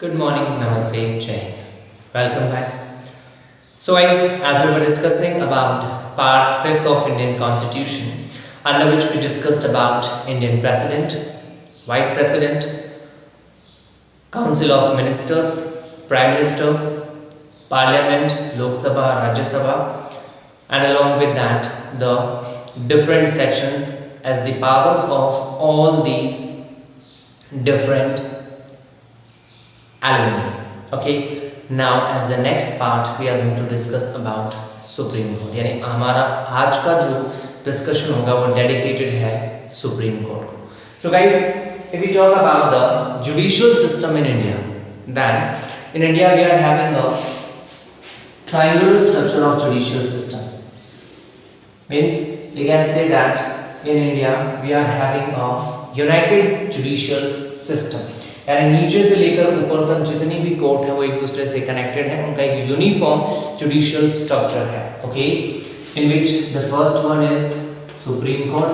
Good morning, Namaste, Jai Hind. Welcome back. So guys, as we were discussing about part 5th of Indian Constitution, under which we discussed about Indian President, Vice President, Council of Ministers, Prime Minister, Parliament, Lok Sabha, Rajya Sabha, and along with that the different sections as the powers of all these different elements. Okay, now as the next part we are going to discuss about supreme court, यानी हमारा आज का जो discussion होगा वो dedicated है supreme Court को. So guys, if we talk about the judicial system in India, then in India we are having a triangular structure of judicial system. Means we can say that in India we are having a united judicial system. यानी नीचे से लेकर ऊपर तक जितनी भी court है वो एक दूसरे से कनेक्टेड है, उनका एक यूनिफॉर्म जुडिशियल स्ट्रक्चर है. Okay, in which the first one is supreme court,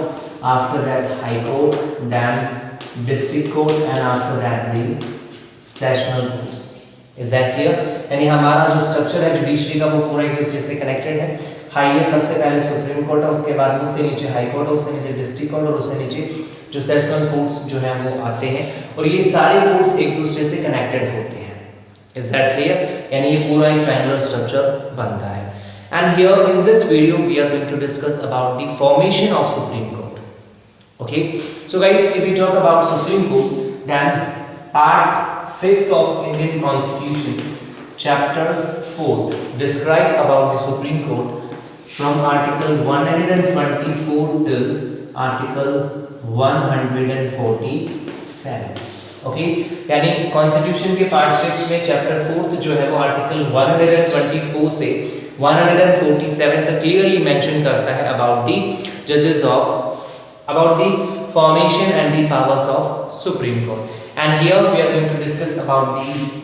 after that high court, then district court and after that the sessional courts. Is that clear? यानी हमारा जो स्ट्रक्चर है जुडिशरी का वो पूरा एक दूसरे से कनेक्टेड है. हाईएस्ट सबसे पहले सुप्रीम कोर्ट है, उसके बाद उससे नीचे हाई कोर्ट है, उससे नीचे डिस्ट्रिक्ट कोर्ट और उससे नीचे जो सेशनल कोर्ट्स जो हैं वो आते हैं, और ये सारे कोर्ट्स एक दूसरे से कनेक्टेड होते हैं. Is that clear? यानी ये पूरा एक ट्रायंगुलर स्ट्रक्चर बनता है. And here in this video we are going to discuss about the formation of supreme court. Okay, so guys, if we talk about supreme court, then part 5th of Indian constitution chapter 4 describe about the supreme court from article 124 till article 147. Okay, यानी constitution के part 5 में chapter 4 जो है वो article 124 से 147 तक clearly mention करता है अबाउट द जजेस of, about the formation and the powers of supreme court. And here we are going to discuss about the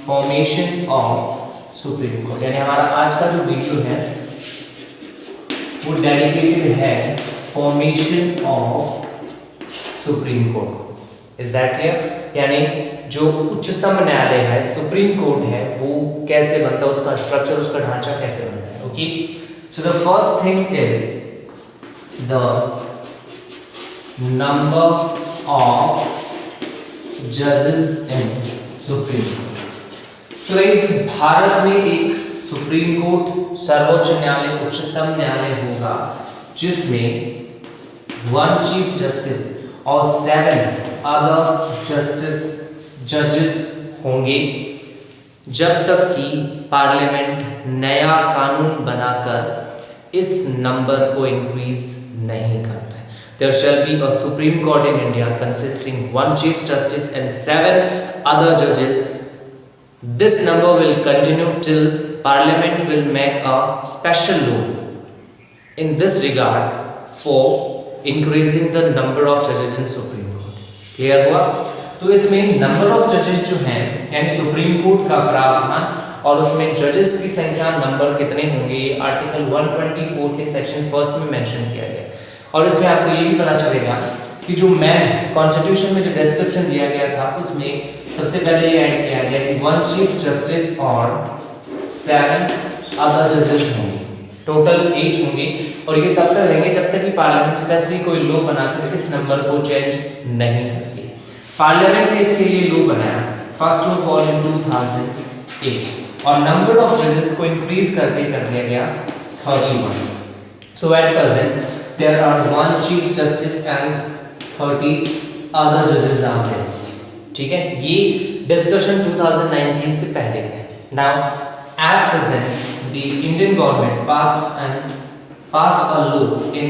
formation of supreme court. यानी हमारा आज का जो वीडियो है वो डेडिकेटेड है formation of supreme court. Is that clear? यानी जो उच्चतम न्यायालय है, सुप्रीम कोर्ट है, वो कैसे बनता है, उसका स्ट्रक्चर, उसका ढांचा कैसे बनता है. Okay, so the first thing is the number of जजेस इन सुप्रीम कोर्ट. तो गाइस, भारत में एक सुप्रीम कोर्ट सर्वोच्च न्यायालय, उच्चतम न्यायालय होगा जिसमें 1 चीफ जस्टिस और 7 अदर जजेस होंगे जब तक कि पार्लियामेंट नया कानून बनाकर इस नंबर को इंक्रीज नहीं करता है. There shall be a Supreme Court in India consisting 1 chief justice and 7 other judges. This number will continue till Parliament will make a special law in this regard for increasing the number of judges in Supreme Court. Clear हुआ? तो इसमें number of जजेस जो हैं, यानी supreme court का प्रावधान और उसमें जजेस की संख्या, नंबर कितने होंगे, ये आर्टिकल 124 के सेक्शन 1 में मेंशन किया गया. और इसमें आपको ये भी पता चलेगा कि जो मैन कॉन्स्टिट्यूशन में जो डिस्क्रिप्शन दिया गया था उसमें सबसे पहले ये ऐड किया गया कि 1 चीफ जस्टिस और 7 अदर जजेस होंगे, टोटल 8 होंगे, और ये तब तक रहेंगे जब तक कि पार्लियामेंट स्पेसिफिक कोई लॉ बनाकर इस नंबर को चेंज नहीं करती. पार्लियामेंट ने इसके लिए लॉ बनाया, फर्स्ट लॉ कॉल इन 2008, और नंबर ऑफ जजेस को इंक्रीज करके कर दिया गया 31. So at present there are 1 chief justice and 30 other जजेस आर देयर. ठीक है, ये डिस्कशन 2019 से पहले है. Now at present the Indian government passed a law in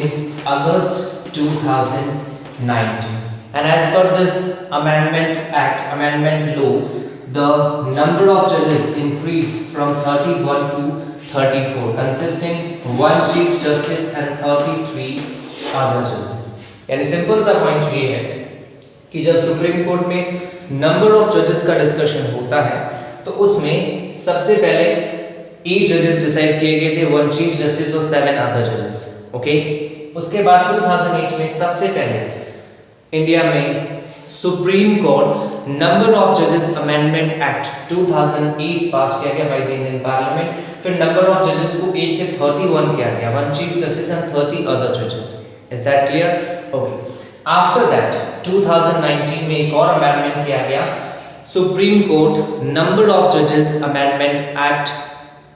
August 2019, and as per this amendment law, the number of judges increased from 31 to 34, consisting 1 chief justice and 33 other judges. यानी simple सा point ये है कि जब supreme court में number of जजेस का discussion होता है तो उसमें सबसे पहले 8 जजेस डिसाइड किए गए थे, 1 चीफ जस्टिस और 7 अदर जजेस. ओके, उसके बाद 2008 में सबसे पहले इंडिया में सुप्रीम कोर्ट नंबर ऑफ जजेस अमेंडमेंट एक्ट 2008 पास किया गया बाय द इंडियन पार्लियामेंट। फिर नंबर ऑफ जजेस को 8 से 31 किया गया, 1 चीफ जस्टिस एंड 30 अदर जजेस। Is that clear? Okay. After that 2019 में एक और अमेंडमेंट किया गया, सुप्रीम कोर्ट नंबर ऑफ जजेस अमेंडमेंट एक्ट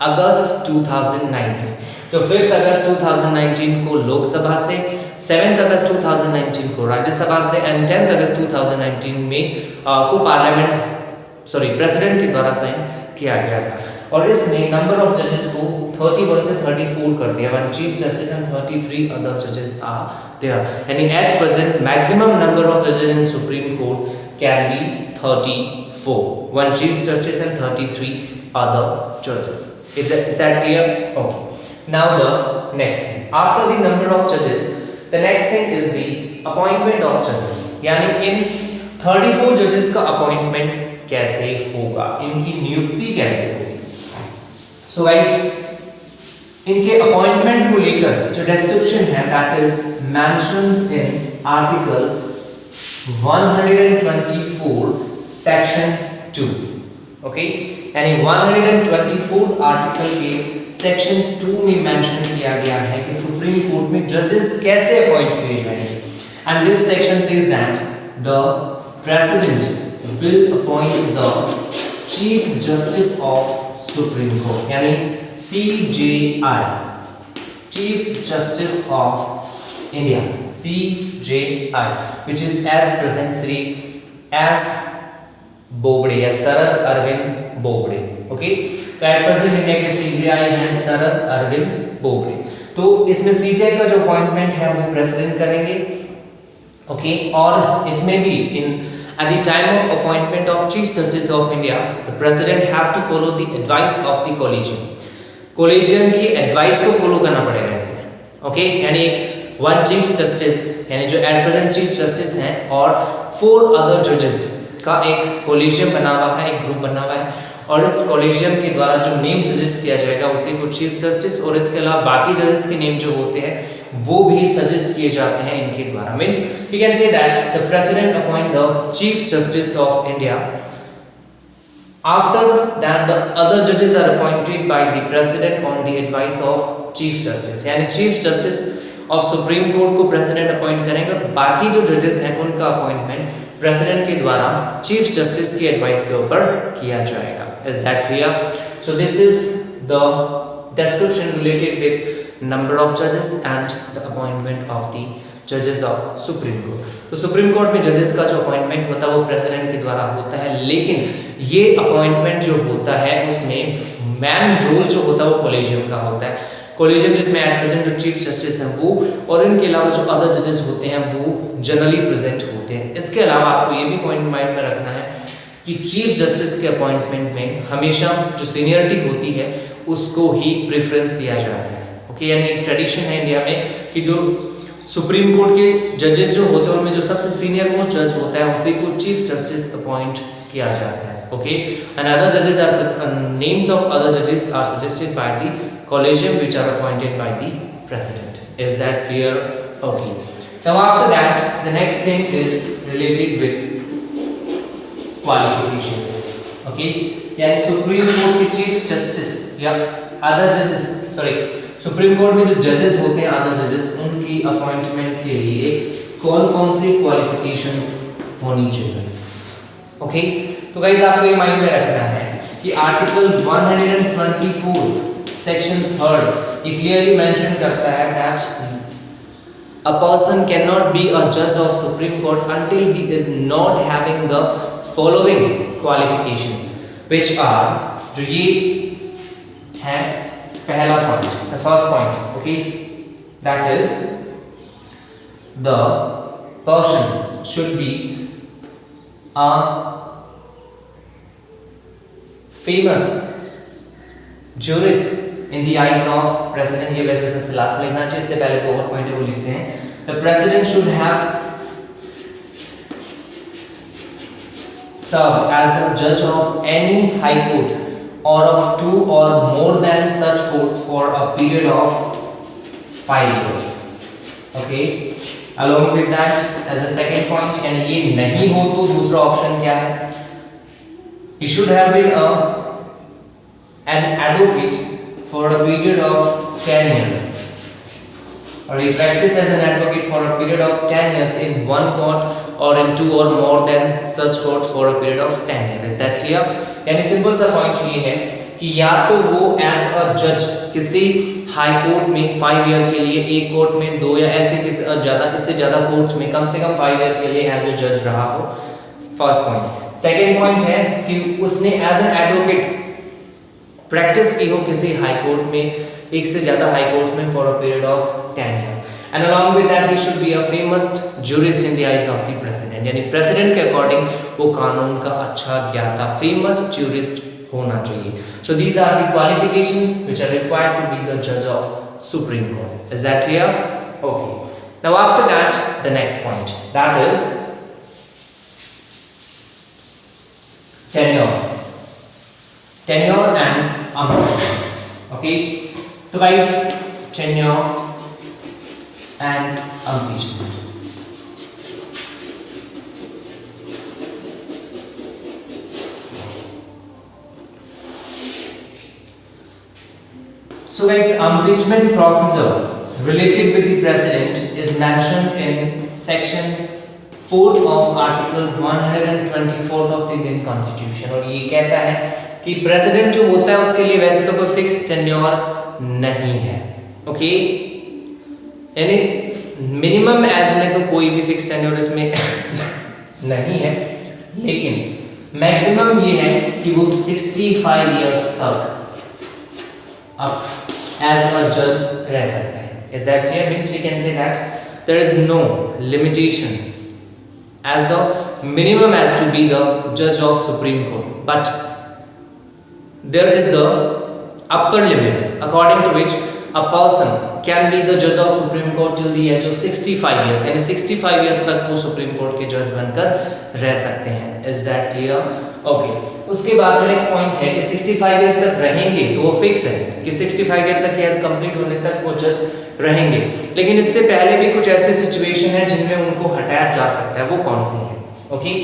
अगस्त 2019। तो 5 अगस्त 2019 को लोकसभा से, 7 अगस्त 2019 को राज्यसभा से एंड 10 अगस्त 2019 में को पार्लियामेंट प्रेसिडेंट के द्वारा साइन किया गया था। और इसने नंबर ऑफ जजेस को 31 से 34 कर दिया, 1 चीफ जस्टिस एंड 33 अदर जजेस आर देयर। यानी at present maximum number of जजेस in Supreme Court can be 34, 1 chief justice and 33 other judges. Is that clear? Okay. Now the next thing. After the number of judges, the next thing is the appointment of judges. यानी इन 34 judges का appointment कैसे होगा, इनकी नियुक्ति कैसे होगी। So guys, इनके appointment को लेकर जो description है that is mentioned in Article 124 Section 2. Okay? यानी 124 आर्टिकल के सेक्शन 2 में मेंशन किया गया है कि सुप्रीम कोर्ट में जजेस कैसे अपॉइंट किए जाएंगे। And this section says that the president will appoint the chief justice of supreme court, यानी CJI, chief justice of India, CJI, which is as present Sri S. Bobde या शरद अरविंद बोबड़े। ओके, तो at present India के CJI हैं शरद अरविंद बोबड़े। तो इसमें CJI का जो appointment है वो प्रेसिडेंट करेंगे। ओके, और इसमें भी at the time of appointment of chief justice of India the president have to follow the advice of the collegium की एडवाइस को फॉलो करना पड़ेगा इसमें। ओके, यानी 1 चीफ जस्टिस यानी जो एट प्रेजेंट चीफ जस्टिस हैं और 4 अदर जजेस का एक कोलिजियम बना हुआ है, एक ग्रुप बना हुआ है, और इस कोलिजियम के द्वारा जो नेम सजेस्ट किया जाएगा उसी को चीफ जस्टिस, और इसके अलावा बाकी जजेस के नेम जो होते हैं वो भी सजेस्ट किए जाते हैं इनके द्वारा। Means we can say that the president appoint the chief justice of India, after that the other जजेस are appointed by the president on the advice of chief justice. यानी chief justice of supreme Court को president appoint करेंगे, बाकी जो जजेस हैं उनका appointment president के द्वारा चीफ जस्टिस की एडवाइस के ऊपर किया जाएगा। Is that clear? So this is the description related with number of judges and the appointment of the judges of Supreme Court। तो सुप्रीम कोर्ट में जजेस का जो अपॉइंटमेंट होता है वो प्रेसिडेंट के द्वारा होता है, लेकिन ये अपॉइंटमेंट जो होता है उसमें मैन रोल जो होता है वो कोलिजियम का होता है। कोलिजियम जिसमें एट प्रेजेंट जो चीफ जस्टिस हैं वो और इनके अलावा जो अदर जजेस होते हैं वो जनरली प्रेजेंट होते हैं। इसके अलावा आपको ये भी पॉइंट माइंड में रखना है कि चीफ जस्टिस के अपॉइंटमेंट में हमेशा जो सीनियरिटी होती है उसको ही प्रेफरेंस दिया जाता है। ओके, यानी एक ट्रेडिशन है इंडिया में कि जो सुप्रीम कोर्ट के जजेस जो होते हैं उनमें जो सबसे सीनियर मोस्ट जज होता है उसी को चीफ जस्टिस अपॉइंट किया जाता है। ओके, एंड अदर जजेस आर नेम्स ऑफ अदर जजेस are suggested by the collegium which are appointed by the president। Is that clear? Okay, now after that the next thing is related with qualifications। okay, यानी supreme court के chief justice या other जजेस supreme court में जो जजेस होते हैं other जजेस उनकी अपॉइंटमेंट के लिए कौन कौन सी क्वालिफिकेशंस होनी चाहिए। ओके, तो गाइस आपको ये माइंड में रखना है कि आर्टिकल 124 सेक्शन 3 ये क्लियरली मेंशन करता है that a person can not be a जज of supreme Court until he is not having the following qualifications which are, जो ये है पहला point, the first point. Okay, that is the person should be a famous jurist in the eyes of president। ये वैसे सबसे last में लिखना चाहिए, इससे पहले दो और पॉइंट को लिखते हैं। The president should have served as a judge of any high court or of 2 or more than such courts for a period of 5 years। okay, Along with that, as a second point, यानी ये नहीं हो तो दूसरा option क्या है? He should have been an advocate for a period of 10 years, or he practiced as an advocate for a period of 10 years in one court or in two or more than such courts for a period of 10 years. Is that clear? यानी simple सा point ये है कि या तो वो as a जज किसी हाई कोर्ट में 5 ईयर के लिए, एक कोर्ट में 2 या ऐसे किसी इससे ज़्यादा कोर्ट्स में कम से कम 5 ईयर के लिए एज अ जज रहा हो। First point. सेकेंड पॉइंट है कि उसने एज एन एडवोकेट प्रैक्टिस की हो किसी हाई कोर्ट में, एक से ज़्यादा हाई कोर्ट्स में for a period of 10 years, and along with that he should be a famous jurist in the eyes of the president, यानी प्रेसिडेंट के अकॉर्डिंग वो कानून का अच्छा ज्ञाता, फेमस jurist होना चाहिए। So these are the qualifications which are required to be the judge of Supreme Court. Is that clear? Okay. Now after that, the next point, that is tenure and impeachment. Okay. So guys, tenure and impeachment. So guys, impeachment procedure related with the president is mentioned in section 4th of article 124 of the Indian Constitution, और ये कहता है कि president जो होता है उसके लिए वैसे तो कोई फिक्स टेन्योर नहीं है। ओके, यानी मिनिमम एज में तो कोई भी फिक्स टेन्योर इसमें नहीं है, लेकिन मैक्सिमम ये है कि वो 65 इयर्स तक अब एज अ जज रह सकता है। Is that clear? Means we can say that there is no limitation as the minimum as to be the judge of Supreme Court, but there is the upper limit according to which a person can be the judge of Supreme Court till the age of 65 years, यानी 65 years तक वो Supreme Court के जज बनकर रह सकते हैं। Is that clear? Okay. उसके बाद नेक्स्ट पॉइंट है कि 65 इयर्स तक रहेंगे तो वो फिक्स है कि 65 ईयर तक एज कंप्लीट होने तक वो जज रहेंगे, लेकिन इससे पहले भी कुछ ऐसे सिचुएशन है जिनमें उनको हटाया जा सकता है। वो कौन सी है? Okay,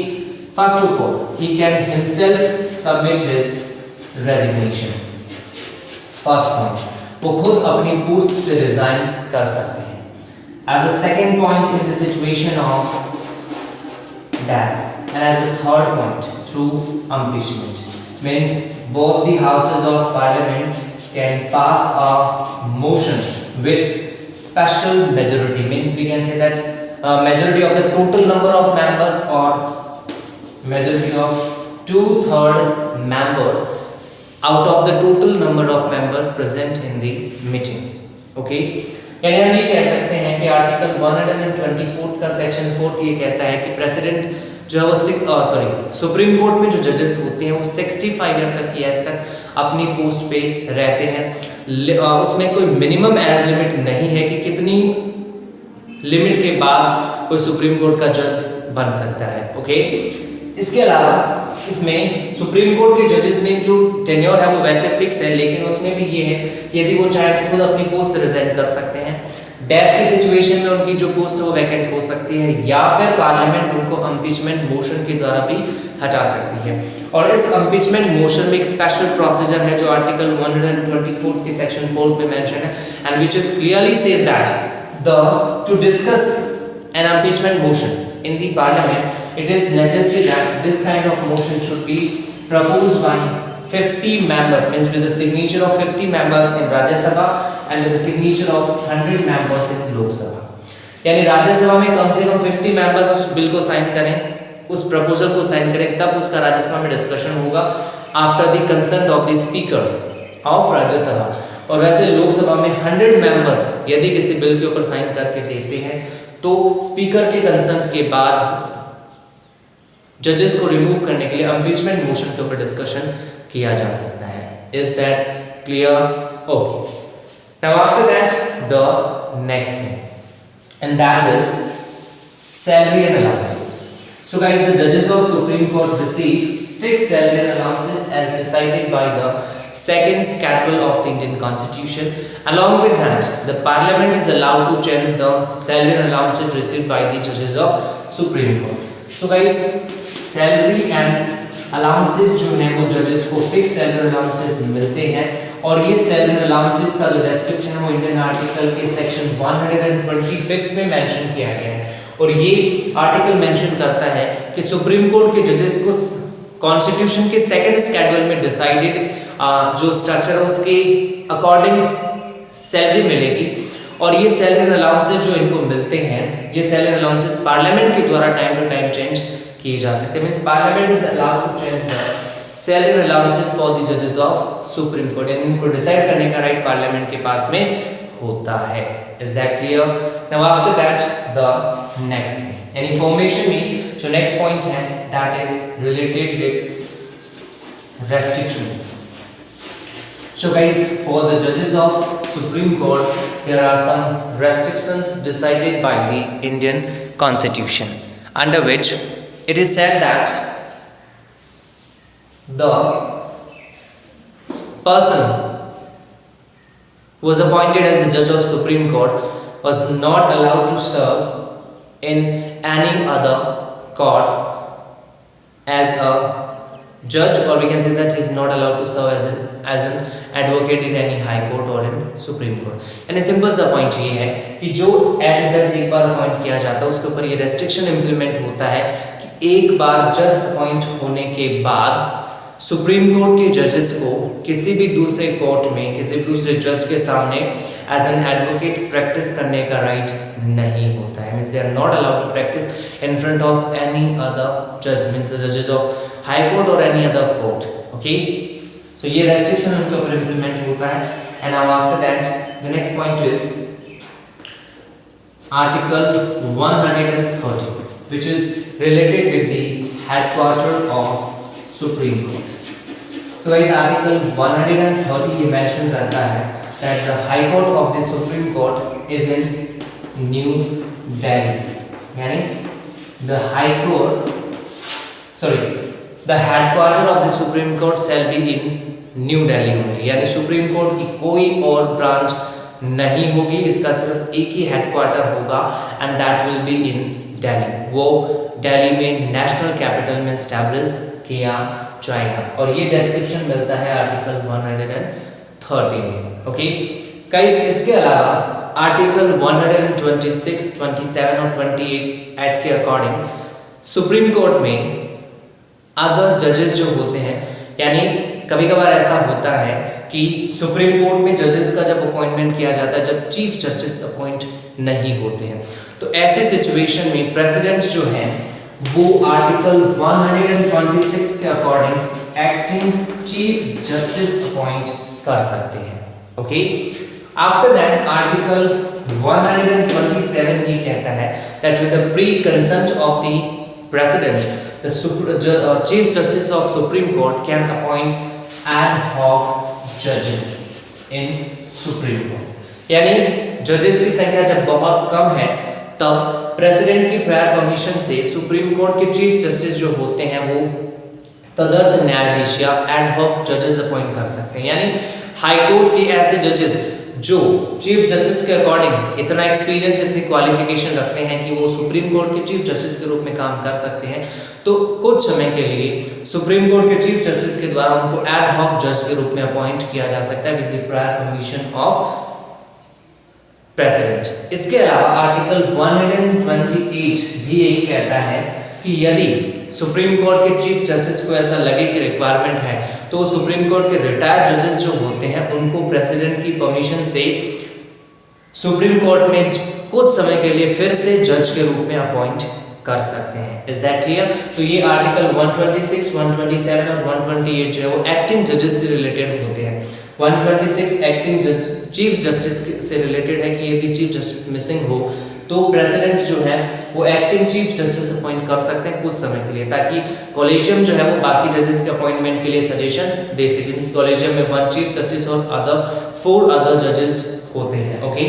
first of all he can himself submit his resignation. First point, वो खुद अपनी पोस्ट से रिजाइन कर सकते हैं। As a second point in the situation of death, and as the third point through impeachment, means both the houses of parliament can pass a motion with special majority, means we can say that majority of the total number of members or majority of 2/3 members out of the total number of members present in the meeting. Okay, यानी हम ये कह सकते हैं कि article 124 का section 4 ये कहता है कि प्रेसिडेंट जो है वो सुप्रीम कोर्ट में जो जजेस होते हैं वो 65 ईयर तक की एज तक अपनी पोस्ट पे रहते हैं। उसमें कोई मिनिमम एज लिमिट नहीं है कि कितनी लिमिट के बाद कोई सुप्रीम कोर्ट का जज बन सकता है। ओके, इसके अलावा इसमें सुप्रीम कोर्ट के जजेस में जो टेन्योर है वो वैसे फिक्स है, लेकिन उसमें भी ये है कि यदि वो चाहे तो खुद अपनी पोस्ट से रिजाइन कर सकते हैं। डेथ की सिचुएशन में उनकी जो पोस्ट है वो वैकेंट हो सकती है, या फिर पार्लियामेंट उनको इम्पीचमेंट मोशन के द्वारा भी हटा सकती है। और इस इम्पीचमेंट मोशन में एक स्पेशल प्रोसीजर है जो आर्टिकल 124 के सेक्शन 4 पे मेंशन है, and which is clearly says that to discuss an impeachment motion in the parliament it is necessary that this kind of motion should be proposed by 50 members, means with the signature of 50 members in Rajya Sabha and with the signature of 100 members in Lok Sabha। यानी राज्य सभा में कम से कम 50 members उस bill को sign करें, उस proposal को साइन करें, तब उसका राज्यसभा में डिस्कशन होगा after the consent of the speaker of Rajya Sabha. और वैसे लोकसभा में 100 मेंबर्स यदि किसी बिल के ऊपर साइन करके देते हैं तो स्पीकर के कंसेंट के बाद जजेस को रिमूव करने के लिए इम्पीचमेंट मोशन के ऊपर डिस्कशन किया जा सकता है। Is that clear? Okay, now after that the next thing and that is salary and allowances. So guys, the जजेस of supreme Court receive fixed salary and allowances as decided by the second schedule of the Indian Constitution. Along with that, the Parliament is allowed to change the salary allowances received by the judges of Supreme Court. So guys, salary and allowances जो है वो जजेस को fix salary allowances मिलते हैं, और ये salary allowances का जो डिस्क्रिप्शन है वो इंडियन आर्टिकल के सेक्शन 125 में मेंशन किया गया है। और ये आर्टिकल मेंशन करता है कि सुप्रीम कोर्ट के जजेस को कॉन्स्टिट्यूशन के सेकंड शेड्यूल में डिसाइडेड जो स्ट्रक्चर है उसके अकॉर्डिंग सैलरी मिलेगी, और ये सैलरी अलाउंसेस जो इनको मिलते हैं, ये सैलरी अलाउंसेस पार्लियामेंट के द्वारा टाइम टू टाइम चेंज किए जा सकते हैं। Means parliament is allowed to change the salary allowances for the जजेस ऑफ सुप्रीम कोर्ट, यानी इनको डिसाइड करने का राइट पार्लियामेंट के पास में होता है। Is that clear? Now after that the next an information में जो नेक्स्ट पॉइंट है that is related with restrictions. So guys, for the judges of Supreme Court, there are some restrictions decided by the Indian Constitution, under which it is said that the person who was appointed as the judge of Supreme Court was not allowed to serve in any other court as a judge, or we can say that he is not allowed to serve as an advocate in any high court or in Supreme Court. यानी simple सा point ये है कि जो as जज एक बार appoint किया जाता है उसके ऊपर ये रेस्ट्रिक्शन इम्प्लीमेंट होता है कि एक बार जज अपॉइंट होने के बाद सुप्रीम कोर्ट के जजेस को किसी भी दूसरे कोर्ट में किसी भी दूसरे जज के सामने एज एन एडवोकेट प्रैक्टिस करने का राइट नहीं होता है। Means they are not allowed to practice in front of any other जज, मीन्स जजेस ऑफ हाई कोर्ट और एनी अदर कोर्ट। ओके, सो ये रेस्ट्रिक्शन उनके ऊपर इम्प्लीमेंट होता है। And now after that the next point is article 130 which is related with the headquarter of Supreme Court. So guys, article 130 ये mention करता है that the High Court of the Supreme Court is in New Delhi, यानी the High Court, the headquarter of the Supreme Court shall be in New Delhi only, यानी supreme court की कोई और branch नहीं होगी, इसका सिर्फ एक ही हेडक्वार्टर होगा and that will be in Delhi. वो दिल्ली में नेशनल कैपिटल में एस्टैब्लिश किया जाएगा, और ये डिस्क्रिप्शन मिलता है आर्टिकल 130 में। ओके गाइस, इसके अलावा आर्टिकल 126, 27 और 28 एक्ट के अकॉर्डिंग सुप्रीम कोर्ट में अदर जजेस जो होते हैं, यानी कभी कभार ऐसा होता है कि सुप्रीम कोर्ट में जजेस का जब अपॉइंटमेंट किया जाता है, जब चीफ जस्टिस अपॉइंट नहीं होते हैं, तो ऐसे सिचुएशन में प्रेसिडेंट जो है वो आर्टिकल 126 के according acting chief justice appoint कर सकते हैं। ओके, आफ्टर दैट आर्टिकल 127 ये कहता है that with the pre-consent of the president, the chief justice of Supreme Court can appoint ad hoc judges in Supreme Court. यानी जजेस की संख्या जब बहुत कम है तब प्रेसिडेंट की प्रायर परमिशन से सुप्रीम कोर्ट के चीफ जस्टिस जो होते हैं वो तदर्थ न्यायाधीश या एड हॉक जजेस अपॉइंट कर सकते हैं। यानी हाई कोर्ट के ऐसे जजेस जो चीफ जस्टिस के अकॉर्डिंग इतना एक्सपीरियंस, इतनी क्वालिफिकेशन रखते हैं कि वो सुप्रीम कोर्ट के चीफ जस्टिस के रूप में काम कर सकते हैं, तो कुछ समय के लिए सुप्रीम कोर्ट के चीफ जस्टिस के द्वारा उनको एड हॉक जज के रूप में अपॉइंट किया जा सकता है with the prior permission of president. इसके अलावा आर्टिकल 128 भी यही कहता है कि यदि सुप्रीम कोर्ट के चीफ जस्टिस को ऐसा लगे कि रिक्वायरमेंट है तो सुप्रीम कोर्ट के रिटायर्ड जजेस जो होते हैं उनको प्रेसिडेंट की परमिशन से सुप्रीम कोर्ट में कुछ समय के लिए फिर से जज के रूप में अपॉइंट कर सकते हैं। Is that clear? तो ये आर्टिकल 126, 127 और 128 जो है वो एक्टिंग जजेस से रिलेटेड होते हैं। 126 एक्टिंग जज चीफ जस्टिस से रिलेटेड है कि यदि चीफ जस्टिस मिसिंग हो तो प्रेसिडेंट जो है वो एक्टिंग चीफ जस्टिस अपॉइंट कर सकते हैं कुछ समय के लिए, ताकि कॉलेजियम जो है वो बाकी जजेस के अपॉइंटमेंट के लिए सजेशन दे सके। कॉलेजियम में 1 चीफ जस्टिस और 4 अदर जजेस होते हैं। ओके,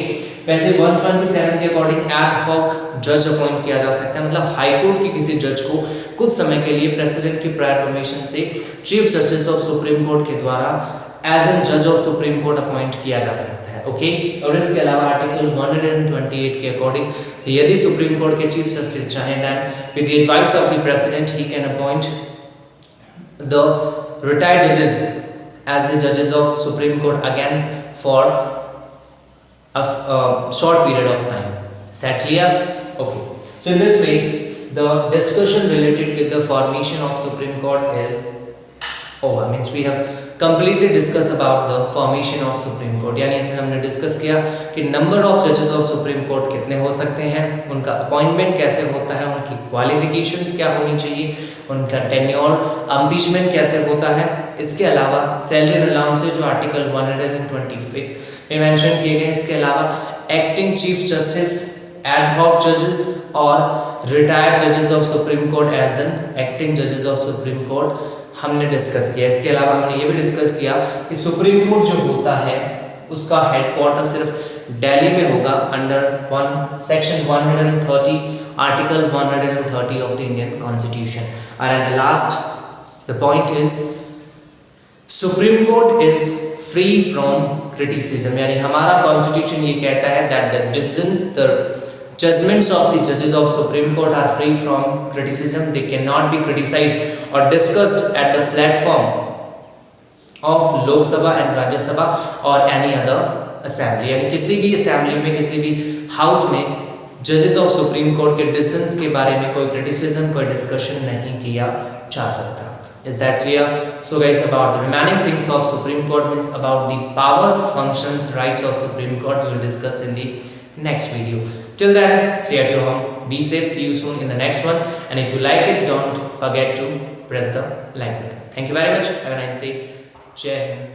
वैसे 127 के अकॉर्डिंग एड हॉक जज अपॉइंट किया जा सकता है, मतलब हाई कोर्ट के किसी जज को कुछ समय के लिए प्रेसिडेंट की प्रायर परमिशन से chief justice of supreme court के द्वारा एज एन जज ऑफ सुप्रीम कोर्ट अपॉइंट किया जा सकता है। ओके, और इसके अलावा आर्टिकल 128 के अकॉर्डिंग यदि सुप्रीम कोर्ट के चीफ जस्टिस चाहें then with the advice of the president he can appoint the retired जजेस एज द जजेस of supreme court again for a short period of time. Is that clear? Okay. So in this way, the discussion related with the formation of Supreme Court is over. Means we have completely discussed about the formation of Supreme Court. यानी इसमें हमने discuss किया कि number of जजेस of supreme court कितने हो सकते हैं, उनका अपॉइंटमेंट कैसे होता है, उनकी क्वालिफिकेशंस क्या होनी चाहिए, उनका टेन्योर, अम्पीचमेंट कैसे होता है। इसके अलावा सैलरी एंड अलाउंसेज जो आर्टिकल 125 में मेंशन किए गए। इसके अलावा एक्टिंग चीफ जस्टिस, एडहॉक जजेस और रिटायर्ड जजेस of supreme court as an acting जजेस ऑफ सुप्रीम कोर्ट हमने डिस्कस किया। इसके अलावा हमने ये भी डिस्कस किया कि सुप्रीम कोर्ट जो होता है उसका हेडक्वार्टर सिर्फ दिल्ली में होगा under section 130 article 130 of the Indian constitution. And the last the point is supreme court is free from criticism, यानी हमारा कॉन्स्टिट्यूशन ये कहता है that the decisions the judgments of the judges of Supreme Court are free from criticism. They cannot be criticized or discussed at the platform of Lok Sabha and Rajya Sabha or any other assembly. यानी किसी भी assembly में, किसी भी house में judges of Supreme Court के decisions के बारे में कोई criticism, कोई discussion नहीं किया जा सकता। Is that clear? So guys, about the remaining things of Supreme Court means about the powers, functions, rights of Supreme Court we will discuss in the next video. Till then, stay at your home, be safe, see you soon in the next one, and if you like it, don't forget to press the like button. Thank you very much, have a nice day, Jai Hind.